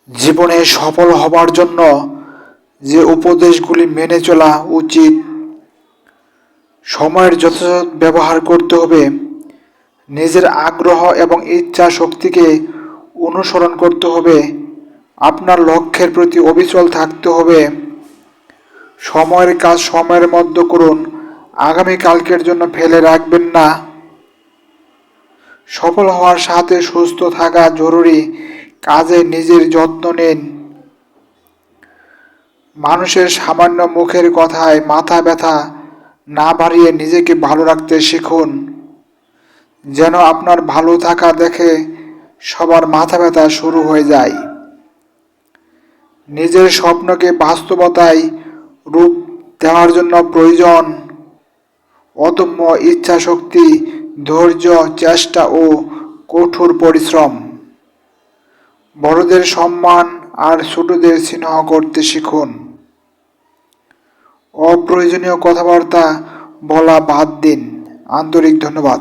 জীবনে সফল হবার জন্য যে উপদেশগুলি মেনে চলা উচিত: সময়ের যথাযথ ব্যবহার করতে হবে, নিজের আগ্রহ এবং ইচ্ছা শক্তিকে অনুসরণ করতে হবে, আপনার লক্ষ্যের প্রতি অবিচল থাকতে হবে, সময়ের কাজ সময়ের মধ্যে করুন, আগামীকালকের জন্য ফেলে রাখবেন না, সফল হওয়ার সাথে সুস্থ থাকা জরুরি, কাজে নিজের যত্ন নিন, মানুষের সামান্য মুখের কথায় মাথা ব্যথা না বাড়িয়ে নিজেকে ভালো রাখতে শিখুন, যেন আপনার ভালো থাকা দেখে সবার মাথা ব্যথা শুরু হয়ে যায়। নিজের স্বপ্নকে বাস্তবতায় রূপ দেওয়ার জন্য প্রয়োজন অদম্য ইচ্ছা শক্তি, ধৈর্য, চেষ্টা ও কঠোর পরিশ্রম। বড়দের সম্মান আর ছোটদের স্নেহ করতে শিখুন। অপ্রয়োজনীয় কথাবার্তা বলা বাদ দিন। আন্তরিক ধন্যবাদ।